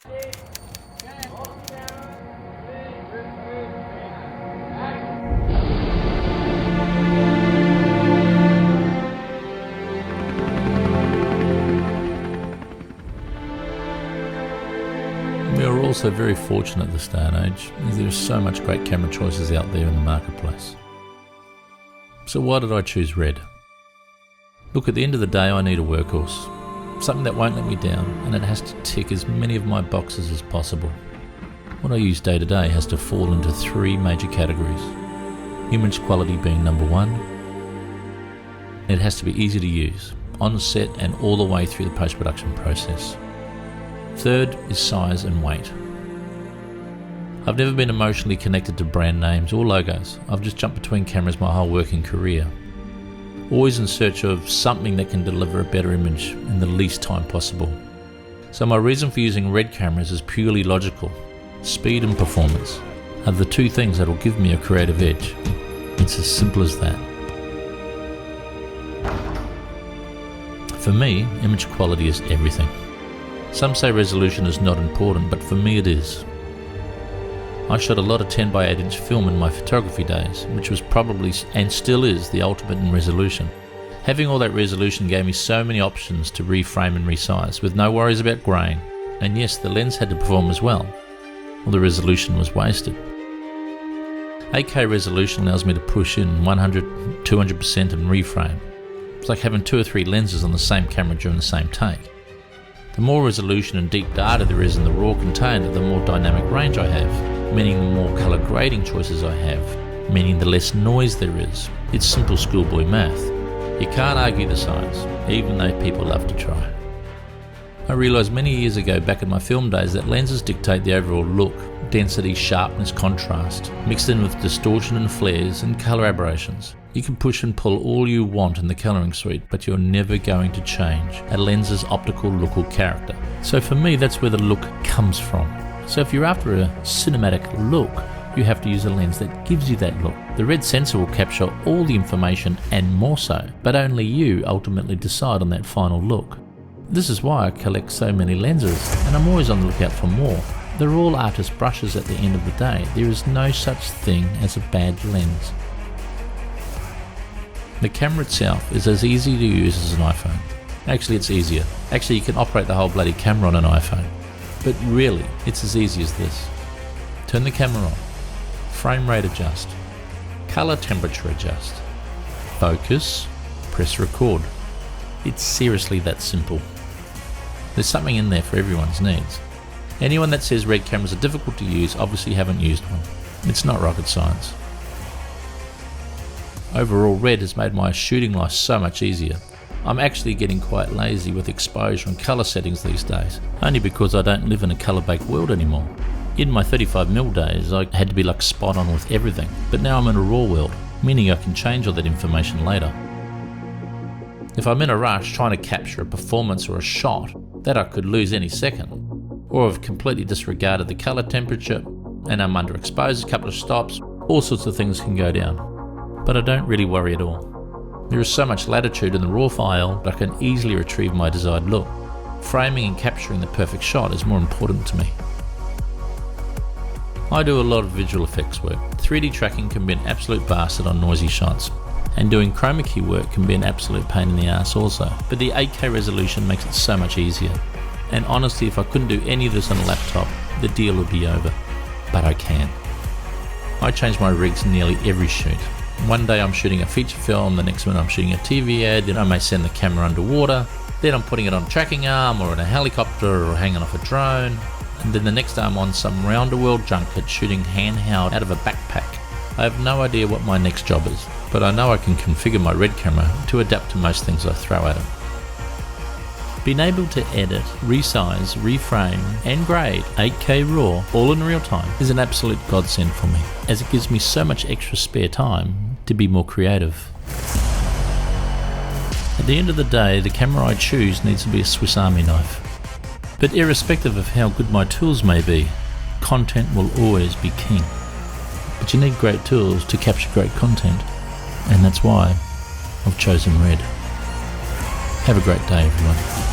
We are also very fortunate this day and age, as there is so much great camera choices out there in the marketplace. So why did I choose red? Look, at the end of the day I need a workhorse, something that won't let me down, and it has to tick as many of my boxes as possible. What I use day to day has to fall into three major categories. Image quality being number one. It has to be easy to use, on set and all the way through the post-production process. Third is size and weight. I've never been emotionally connected to brand names or logos. I've just jumped between cameras my whole working career. Always in search of something that can deliver a better image in the least time possible. So my reason for using red cameras is purely logical. Speed and performance are the two things that will give me a creative edge. It's as simple as that. For me, image quality is everything. Some say resolution is not important, but for me it is. I shot a lot of 10 by 8 inch film in my photography days, which was probably and still is the ultimate in resolution. Having all that resolution gave me so many options to reframe and resize with no worries about grain, and yes, the lens had to perform as well, or the resolution was wasted. 8K resolution allows me to push in 100, 200% and reframe. It's like having 2 or 3 lenses on the same camera during the same take. The more resolution and deep data there is in the raw container, the more dynamic range I have, meaning the more colour grading choices I have, meaning the less noise there is. It's simple schoolboy math. You can't argue the science, even though people love to try. I realised many years ago back in my film days that lenses dictate the overall look, density, sharpness, contrast, mixed in with distortion and flares and colour aberrations. You can push and pull all you want in the colouring suite, but you're never going to change a lens's optical look or character. So for me, that's where the look comes from. So if you're after a cinematic look, you have to use a lens that gives you that look. The red sensor will capture all the information and more so, but only you ultimately decide on that final look. This is why I collect so many lenses, and I'm always on the lookout for more. They're all artist brushes at the end of the day. There is no such thing as a bad lens. The camera itself is as easy to use as an iPhone. Actually, it's easier. Actually, you can operate the whole bloody camera on an iPhone. But really, it's as easy as this. Turn the camera on. Frame rate adjust. Color temperature adjust. Focus. Press record. It's seriously that simple. There's something in there for everyone's needs. Anyone that says red cameras are difficult to use obviously haven't used one. It's not rocket science. Overall, red has made my shooting life so much easier. I'm actually getting quite lazy with exposure and colour settings these days, only because I don't live in a colour-baked world anymore. In my 35mm days, I had to be like spot on with everything, but now I'm in a raw world, meaning I can change all that information later. If I'm in a rush trying to capture a performance or a shot that I could lose any second, or I've completely disregarded the colour temperature and I'm underexposed a couple of stops, all sorts of things can go down. But I don't really worry at all. There is so much latitude in the raw file that I can easily retrieve my desired look. Framing and capturing the perfect shot is more important to me. I do a lot of visual effects work. 3D tracking can be an absolute bastard on noisy shots, and doing chroma key work can be an absolute pain in the ass also. But the 8K resolution makes it so much easier. And honestly, if I couldn't do any of this on a laptop, the deal would be over. But I can. I change my rigs nearly every shoot. One day I'm shooting a feature film, the next one I'm shooting a TV ad, then I may send the camera underwater, then I'm putting it on a tracking arm or in a helicopter or hanging off a drone, and then the next day I'm on some round-the-world junket shooting handheld out of a backpack. I have no idea what my next job is, but I know I can configure my red camera to adapt to most things I throw at it. Being able to edit, resize, reframe and grade 8K RAW all in real time is an absolute godsend for me, as it gives me so much extra spare time to be more creative. At the end of the day, the camera I choose needs to be a Swiss Army knife. But irrespective of how good my tools may be, content will always be king. But you need great tools to capture great content, and that's why I've chosen red. Have a great day, everyone.